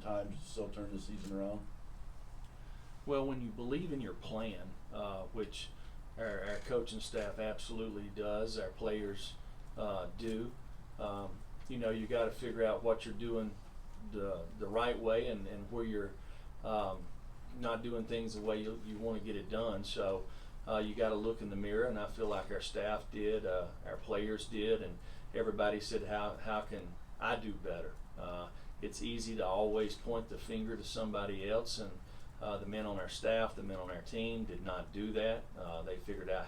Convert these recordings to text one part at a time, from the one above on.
time to still turn the season around? Well, when you believe in your plan, which our coaching staff absolutely does, our players do, you got to figure out what you're doing the right way and where you're not doing things the way you want to get it done. So you got to look in the mirror, and I feel like our staff did, our players did, and everybody said, how can I do better? It's easy to always point the finger to somebody else, and the men on our staff, the men on our team did not do that. They figured out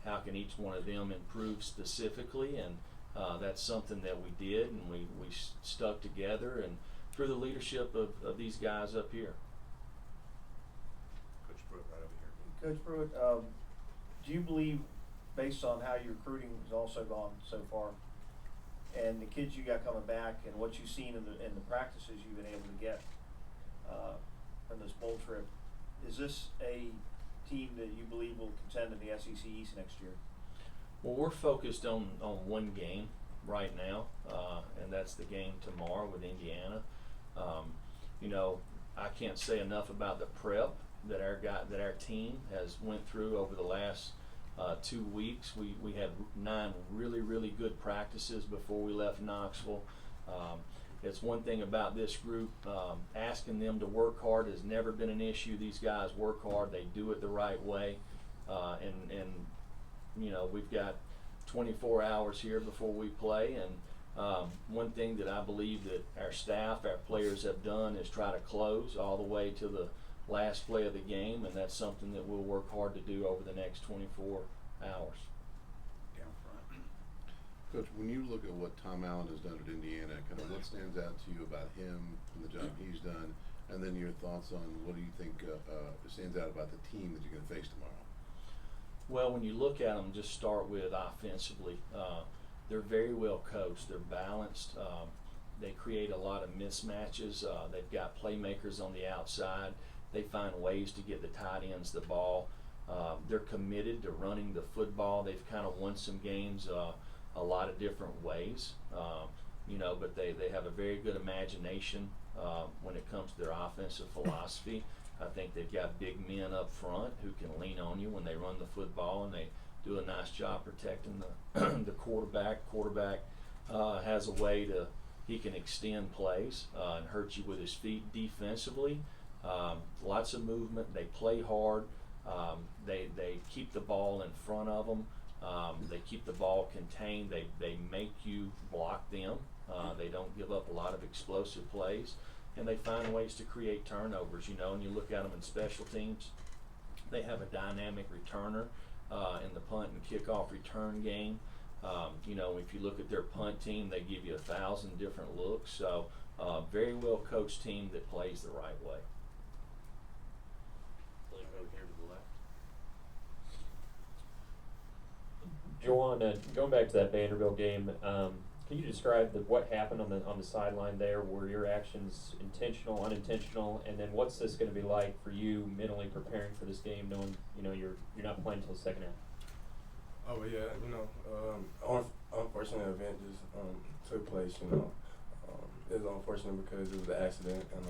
how can each one of them improve specifically, and that's something that we did, and we stuck together, and through the leadership of these guys up here. Coach Pruitt, right over here. Coach Pruitt, do you believe, based on how your recruiting has also gone so far, and the kids you got coming back, and what you've seen in the practices you've been able to get from this bowl trip, is this a team that you believe will contend in the SEC East next year? Well, we're focused on one game right now, and that's the game tomorrow with Indiana. I can't say enough about the prep that our team has went through over the last 2 weeks. We had 9 really good practices before we left Knoxville. It's one thing about this group, asking them to work hard has never been an issue. These guys work hard, they do it the right way, and we've got 24 hours here before we play, and one thing that I believe that our staff, our players have done is try to close all the way to the last play of the game, and that's something that we'll work hard to do over the next 24 hours. Down front. Coach, when you look at what Tom Allen has done at Indiana, kind of what stands out to you about him and the job he's done, and then your thoughts on what do you think stands out about the team that you're going to face tomorrow? Well, when you look at them, just start with offensively. They're very well coached. They're balanced. They create a lot of mismatches. They've got playmakers on the outside. They find ways to get the tight ends the ball. They're committed to running the football. They've kind of won some games a lot of different ways, but they have a very good imagination when it comes to their offensive philosophy. I think they've got big men up front who can lean on you when they run the football, and they do a nice job protecting the quarterback. Quarterback has a way he can extend plays and hurt you with his feet defensively. Lots of movement. They play hard. They keep the ball in front of them. They keep the ball contained. They make you block them. They don't give up a lot of explosive plays. And they find ways to create turnovers, and you look at them in special teams. They have a dynamic returner in the punt and kickoff return game. If you look at their punt team, they give you 1,000 different looks. So very well coached team that plays the right way. Over here to the left. Juwan, going back to that Vanderbilt game, can you describe what happened on the sideline there? Were your actions intentional, unintentional, and then what's this going to be like for you mentally preparing for this game, knowing you're not playing until the second half? Oh yeah, unfortunate event just took place. It was unfortunate because it was an accident, and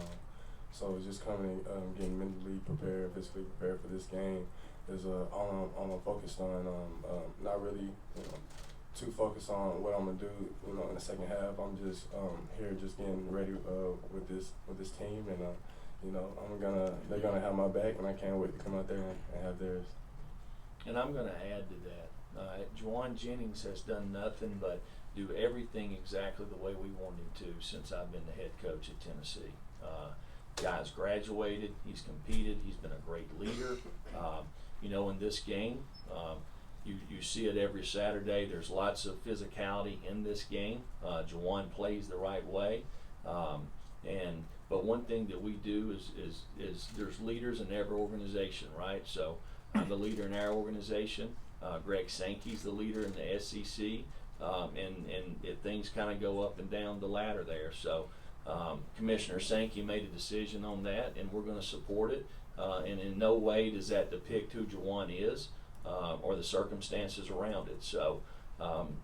so it's just getting mentally prepared, physically prepared for this game. Is all I'm focused on. Not really, too focused on what I'm gonna do, in the second half. I'm just here, just getting ready with this team, and they're gonna have my back, and I can't wait to come out there and have theirs. And I'm going to add to that. Juwan Jennings has done nothing but do everything exactly the way we want him to since I've been the head coach at Tennessee. Guy's graduated. He's competed. He's been a great leader. In this game, you see it every Saturday. There's lots of physicality in this game. Juwan plays the right way. But one thing that we do is there's leaders in every organization, right? So I'm the leader in our organization. Greg Sankey's the leader in the SEC, and things kind of go up and down the ladder there. So Commissioner Sankey made a decision on that, and we're going to support it. And in no way does that depict who Juwan is or the circumstances around it. So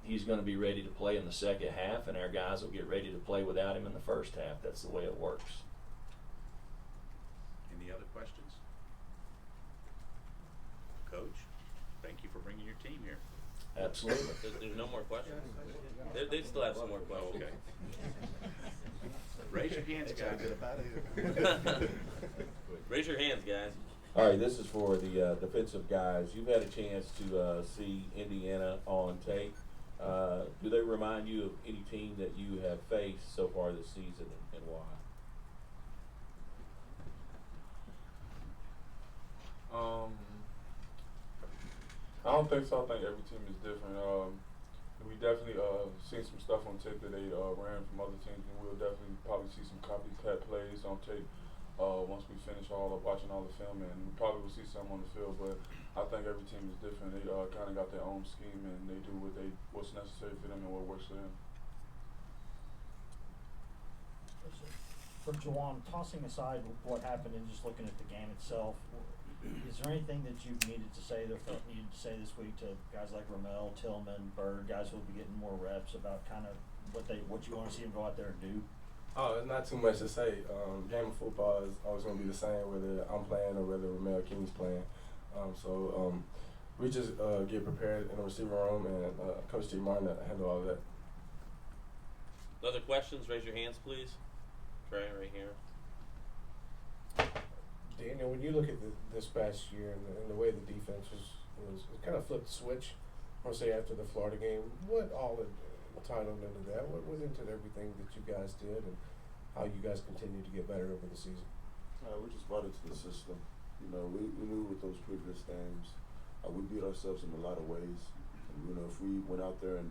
he's going to be ready to play in the second half, and our guys will get ready to play without him in the first half. That's the way it works. Any other questions? Coach, thank you for bringing your team here. Absolutely. There's no more questions. They still have some more questions. Okay. Raise your hands, guys. Raise your hands, guys. All right, this is for the defensive guys. You've had a chance to see Indiana on tape. Do they remind you of any team that you have faced so far this season, and why? I don't think so. I think every team is different. We definitely seen some stuff on tape that they ran from other teams, and we'll definitely probably see some copycat plays on tape once we finish watching all the film, and we probably will see some on the field. But I think every team is different. They kind of got their own scheme, and they do what's necessary for them and what works for them. For Juwan, tossing aside what happened and just looking at the game itself, is there anything that you needed to say or felt needed to say this week to guys like Ramel, Tillman, Bird, guys who will be getting more reps about kind of what you want to see them go out there and do? Oh, it's not too much to say. Game of football is always going to be the same whether I'm playing or whether Ramel King's playing. We just get prepared in the receiver room, and Coach T. Martin handle all of that. Other questions? Raise your hands, please. Trey, right here. Daniel, when you look at this past year and the way the defense was kind of flipped the switch, I want to say after the Florida game, what all entitled into that? What went into everything that you guys did and how you guys continue to get better over the season? We just brought it to the system. You know, we knew with those previous games, we beat ourselves in a lot of ways. And, you know, if we went out there and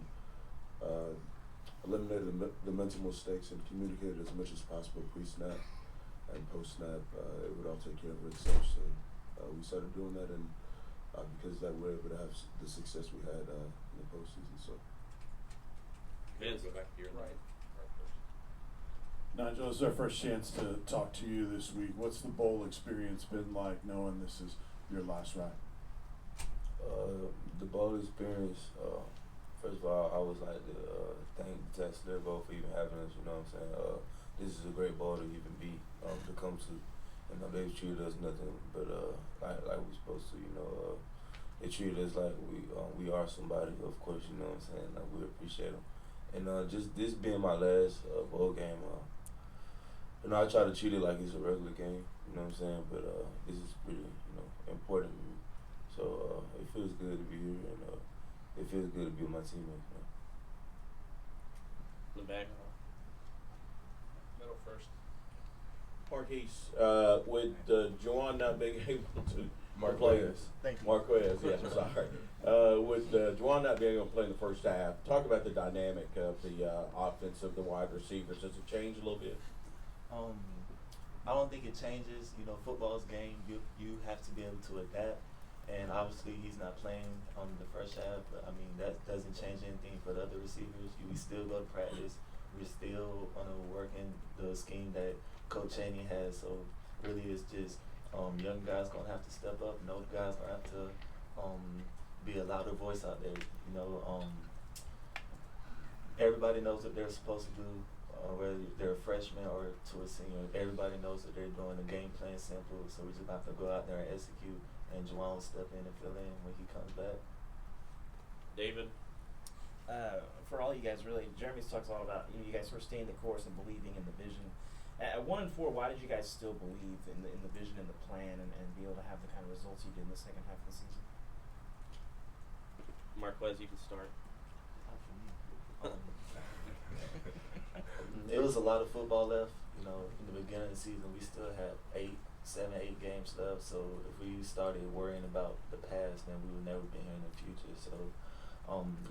eliminated the mental mistakes and communicated as much as possible pre-snap and post-snap, it would all take care of itself. So we started doing that, and because that we're able to have the success we had in the postseason. So. Vince. Go back to your right. Nigel, this is our first chance to talk to you this week. What's the bowl experience been like, knowing this is your last ride? The bowl experience, first of all, I would like to thank Texas Bowl for even having us, you know what I'm saying? This is a great bowl to even be, to come to. You know, they've treated us nothing but like we're supposed to, you know. They treated us like we are somebody, of course, you know what I'm saying? Like, we appreciate them. And just this being my last bowl game, you know, I try to treat it like it's a regular game, you know what I'm saying? But this is pretty, you know, important to me. So it feels good to be here, and it feels good to be with my teammates. Man. In the back. Middle first. Marquise, with Juwan not being able to Marquez. Marquez, yes, I'm sorry. With Juwan not being able to play in the first half, talk about the dynamic of the offense of the wide receivers. Does it change a little bit? I don't think it changes. You know, football's game. You have to be able to adapt. And obviously, he's not playing on the first half. But I mean, that doesn't change anything for the other receivers. We still go to practice. We're still working the scheme that Coach Chaney has. So really, it's just young guys gonna have to step up. And older guys gonna have to be a louder voice out there. You know, everybody knows what they're supposed to do. Whether they're a freshman or to a senior, everybody knows what they're doing. The game plan simple, so we just have to go out there and execute. And Juwan will step in and fill in when he comes back. David. For all you guys, really, Jeremy's talks a lot about you guys sort of staying the course and believing in the vision. At 1-4, why did you guys still believe in the vision and the plan and be able to have the kind of results you did in the second half of the season? Marquez, you can start. It was a lot of football left. You know, in the beginning of the season, we still had 7, 8 games left. So if we started worrying about the past, then we would never be here in the future. So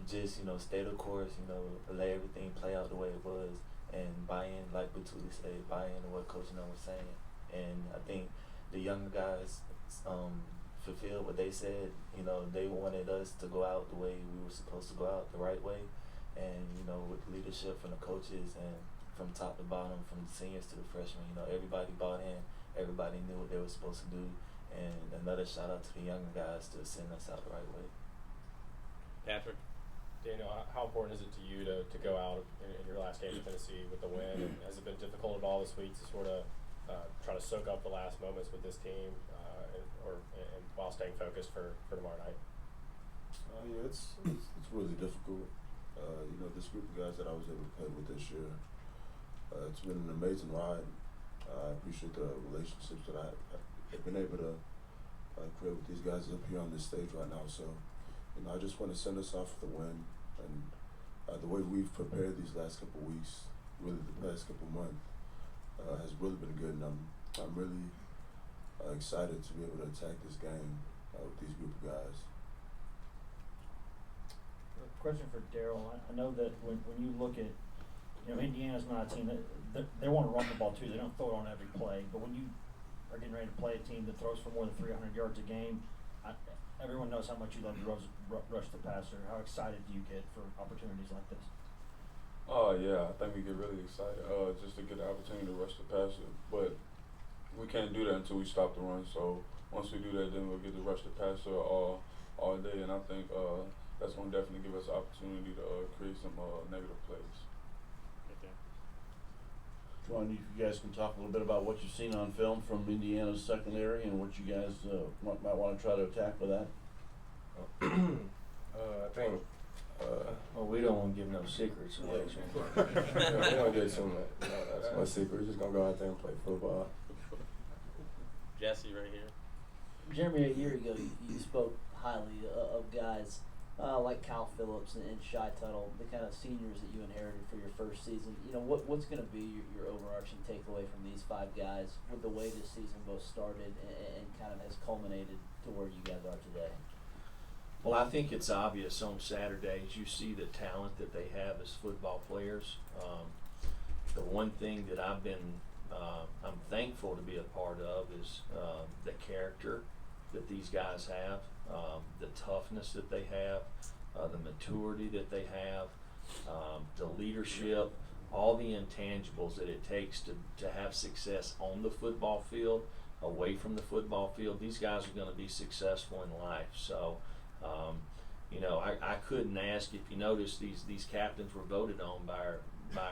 just, you know, stay the course, you know, let everything play out the way it was, and buy in, like Batuli said, buy into what Coach No was saying. And I think the younger guys fulfilled what they said. You know, they wanted us to go out the way we were supposed to go out, the right way. And, you know, with leadership from the coaches and from top to bottom, from the seniors to the freshmen, you know, everybody bought in. Everybody knew what they were supposed to do. And another shout out to the younger guys to send us out the right way. Patrick. Daniel, how important is it to you to go out in your last game in Tennessee with the win? And has it been difficult at all this week to sort of try to soak up the last moments with this team, and while staying focused for tomorrow night? Yeah, it's really difficult. This group of guys that I was able to play with this year, it's been an amazing ride. I appreciate the relationships that I've been able to create with these guys up here on this stage right now. So, I just want to send us off with a win. And the way we've prepared these last couple of weeks, really the past couple of months, has really been good. And I'm really excited to be able to attack this game with these group of guys. Question for Daryl. I know that when you look at, Indiana's not a team that they want to run the ball too. They don't throw it on every play. But when you are getting ready to play a team that throws for more than 300 yards a game, everyone knows how much you love to rush the passer. How excited do you get for opportunities like this? Oh yeah, I think we get really excited just to get the opportunity to rush the passer. But we can't do that until we stop the run. So once we do that, then we'll get to rush the passer all day. And I think that's going to definitely give us an opportunity to create some negative plays. Juwan, if you guys can talk a little bit about what you've seen on film from Indiana's secondary and what you guys might want to try to attack with that. I think. Well, we don't want to give no secrets away. We don't get too much. That's my secret. We're just going to go out there and play football. Jesse, right here. Jeremy, a year ago, you spoke highly of guys like Kyle Phillips and Shy Tuttle, the kind of seniors that you inherited for your first season. What's going to be your overarching takeaway from these 5 guys with the way this season both started and kind of has culminated to where you guys are today? Well, I think it's obvious on Saturdays. You see the talent that they have as football players. The one thing that I'm thankful to be a part of is the character that these guys have, the toughness that they have, the maturity that they have, the leadership, all the intangibles that it takes to have success on the football field, away from the football field. These guys are going to be successful in life. So, I couldn't ask. If you notice, these captains were voted on by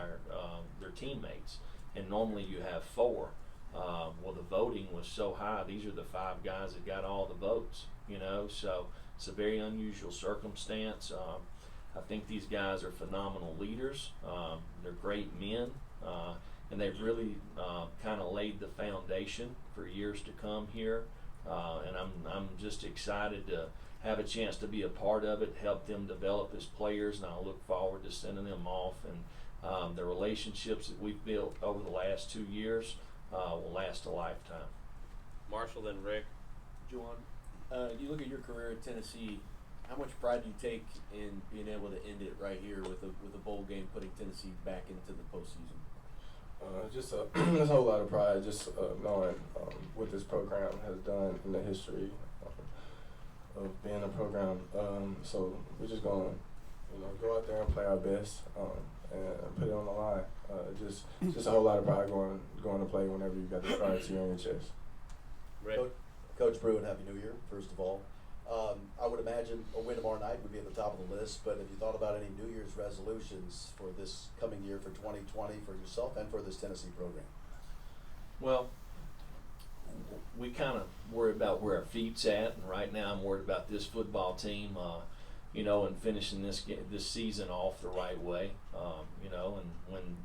their teammates, and normally you have 4. Well, the voting was so high. These are the 5 guys that got all the votes, so it's a very unusual circumstance. I think these guys are phenomenal leaders. They're great men, and they've really kind of laid the foundation for years to come here. And I'm just excited to have a chance to be a part of it, help them develop as players, and I look forward to sending them off. And the relationships that we've built over the last 2 years will last a lifetime. Marshall, then Rick. Juwan, you look at your career in Tennessee. How much pride do you take in being able to end it right here with a bowl game, putting Tennessee back into the postseason? Just a whole lot of pride, just knowing what this program has done in the history of being a program. So we're just going to go out there and play our best and put it on the line. Just a whole lot of pride going to play whenever you got the stripes here on your chest. Coach Pruitt, Happy New Year, first of all. I would imagine a win tomorrow night would be at the top of the list, but have you thought about any New Year's resolutions for this coming year, for 2020, for yourself and for this Tennessee program? Well, we kind of worry about where our feet's at, and right now I'm worried about this football team, and finishing this season off the right way, and when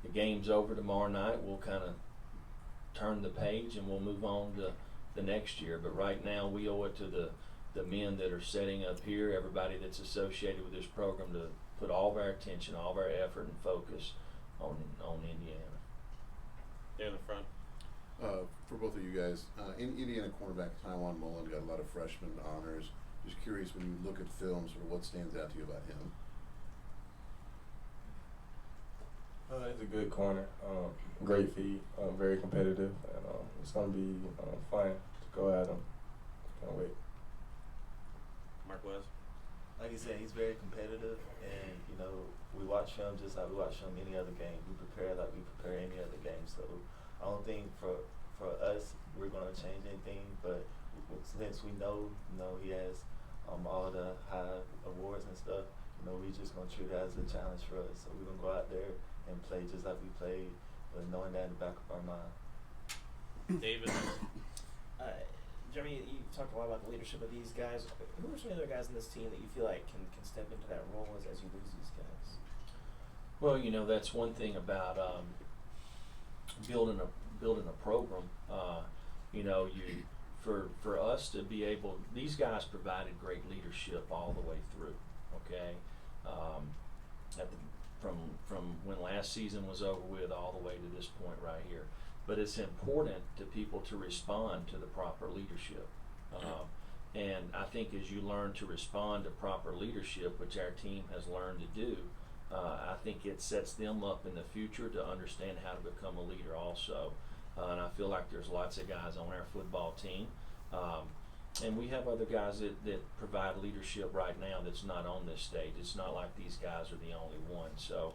the game's over tomorrow night, we'll kind of turn the page and we'll move on to the next year. But right now we owe it to the men that are setting up here, everybody that's associated with this program, to put all of our attention, all of our effort and focus on Indiana. There in the front. For both of you guys, Indiana cornerback Tywan Mullen got a lot of freshman honors. Just curious, when you look at films, or what stands out to you about him? He's a good corner, great feet, very competitive, and it's going to be fun to go at him. Can't wait. Mark West. Like you said, he's very competitive, and we watch him just like we watch him any other game. We prepare like we prepare any other game. So I don't think for us we're going to change anything. But since we know he has all the high awards and stuff, we just going to treat it as a challenge for us. So we're going to go out there and play just like we played, but knowing that in the back of our mind. David. Jeremy, you talked a lot about the leadership of these guys. Who are some of the other guys in this team that you feel like can step into that role as you lose these guys? Well, you know, that's one thing about building a program. You know, for us to be able, these guys provided great leadership all the way through. Okay, from when last season was over with all the way to this point right here. But it's important to people to respond to the proper leadership. And I think as you learn to respond to proper leadership, which our team has learned to do, I think it sets them up in the future to understand how to become a leader also. And I feel like there's lots of guys on our football team. And we have other guys that provide leadership right now that's not on this stage. It's not like these guys are the only ones. So,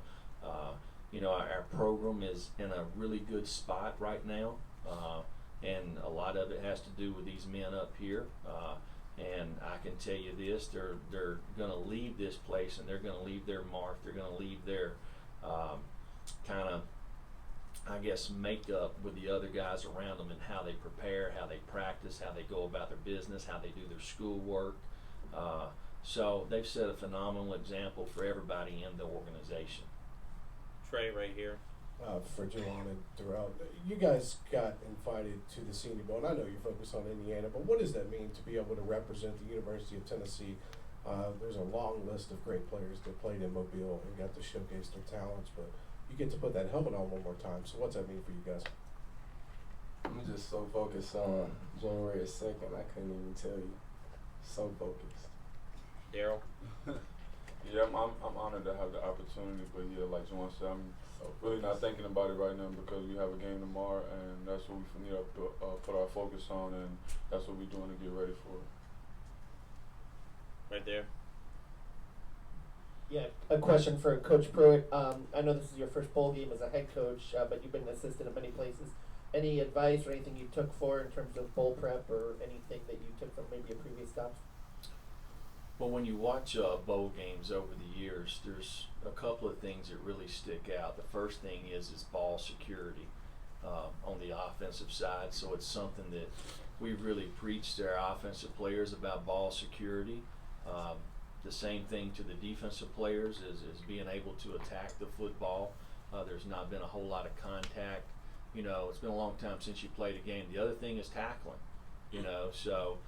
you know, our program is in a really good spot right now. And a lot of it has to do with these men up here. And I can tell you this, they're going to leave this place and they're going to leave their mark. They're going to leave their kind of, I guess, makeup with the other guys around them and how they prepare, how they practice, how they go about their business, how they do their schoolwork. So they've set a phenomenal example for everybody in the organization. Trey, right here. For Juwan and Darrell, you guys got invited to the Senior Bowl, and I know you're focused on Indiana, but what does that mean to be able to represent the University of Tennessee? There's a long list of great players that played in Mobile and got to showcase their talents, but you get to put that helmet on one more time. So what's that mean for you guys? I'm just so focused on January 2nd, I couldn't even tell you. So focused. Daryl. Yeah, I'm honored to have the opportunity, but yeah, like Juwan said, I'm really not thinking about it right now because we have a game tomorrow, and that's what we need to put our focus on, and that's what we're doing to get ready for it. Right there. Yeah, a question for Coach Pruitt. I know this is your first bowl game as a head coach, but you've been an assistant in many places. Any advice or anything you took for in terms of bowl prep or anything that you took from maybe a previous stops? Well, when you watch bowl games over the years, there's a couple of things that really stick out. The first thing is ball security on the offensive side. So it's something that we've really preached to our offensive players about ball security. The same thing to the defensive players is being able to attack the football. There's not been a whole lot of contact. You know, it's been a long time since you played a game. The other thing is tackling. You know, so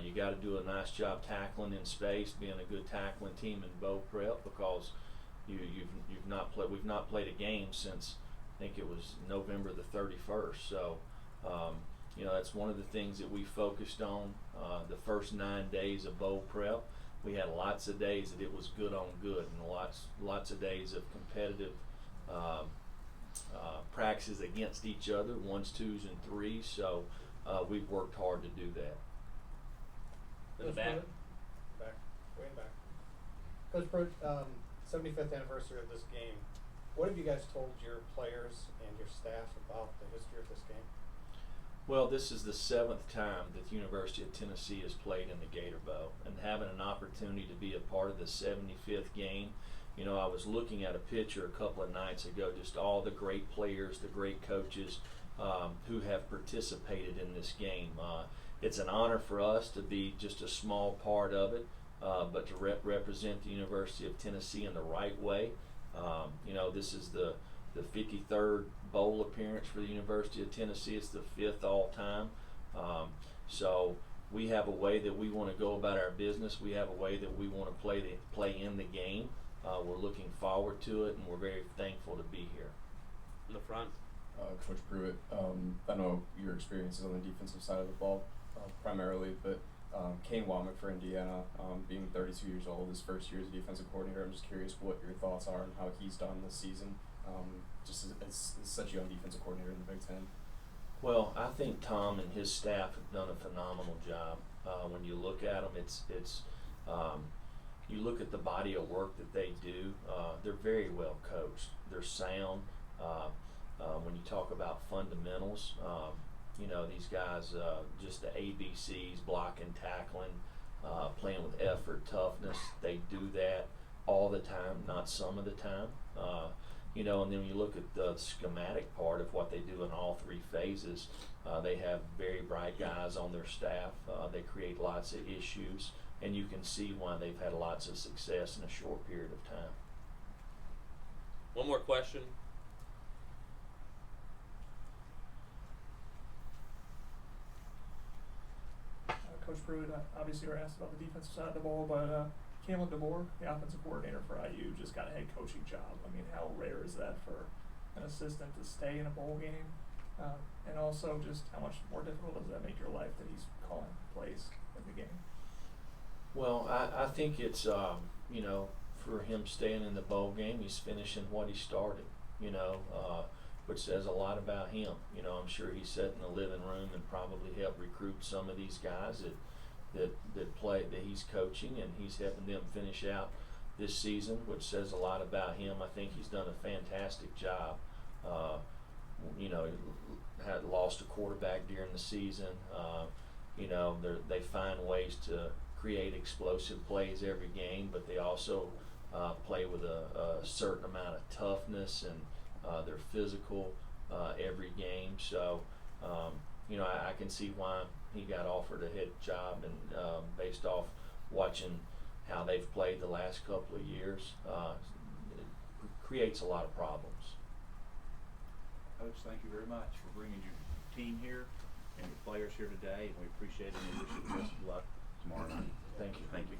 you got to do a nice job tackling in space, being a good tackling team in bowl prep because you've not played a game since I think it was November the 31st. So you know, that's one of the things that we focused on the first 9 days of bowl prep. We had lots of days that it was good on good, and lots of days of competitive practices against each other, 1s, 2s, and 3s. So we've worked hard to do that. In the back. Way back. Coach Pruitt, 75th anniversary of this game. What have you guys told your players and your staff about the history of this game? Well, this is the 7th time that the University of Tennessee has played in the Gator Bowl, and having an opportunity to be a part of the 75th game. You know, I was looking at a picture a couple of nights ago, just all the great players, the great coaches who have participated in this game. It's an honor for us to be just a small part of it, but to represent the University of Tennessee in the right way. You know, this is the 53rd bowl appearance for the University of Tennessee. It's the 5th all time. So we have a way that we want to go about our business. We have a way that we want to play in the game. We're looking forward to it, and we're very thankful to be here. In the front. Coach Pruitt, I know your experience is on the defensive side of the ball primarily, but Kane Womack for Indiana, being 32 years old, his first year as a defensive coordinator, I'm just curious what your thoughts are on how he's done this season, just as such a young defensive coordinator in the Big Ten. Well, I think Tom and his staff have done a phenomenal job. When you look at them, it's you look at the body of work that they do. They're very well coached. They're sound. When you talk about fundamentals, you know, these guys, just the ABCs, blocking, tackling, playing with effort, toughness, they do that all the time, not some of the time. You know, and then when you look at the schematic part of what they do in all three phases, they have very bright guys on their staff. They create lots of issues, and you can see why they've had lots of success in a short period of time. One more question. Coach Pruitt, obviously we're asked about the defensive side of the ball, but Kalen DeBoer, the offensive coordinator for IU, just got a head coaching job. I mean, how rare is that for an assistant to stay in a bowl game? And also just how much more difficult does that make your life that he's calling plays in the game? Well, I think it's, you know, for him staying in the bowl game, he's finishing what he started, you know, which says a lot about him. You know, I'm sure he sat in the living room and probably helped recruit some of these guys that play, that he's coaching, and he's helping them finish out this season, which says a lot about him. I think he's done a fantastic job. You know, had lost a quarterback during the season. You know, they find ways to create explosive plays every game, but they also play with a certain amount of toughness, and they're physical every game. So, you know, I can see why he got offered a head job, and based off watching how they've played the last couple of years, it creates a lot of problems. Coach, thank you very much for bringing your team here and your players here today, and we appreciate it, and we wish you the best of luck tomorrow night. Thank you. Thank you.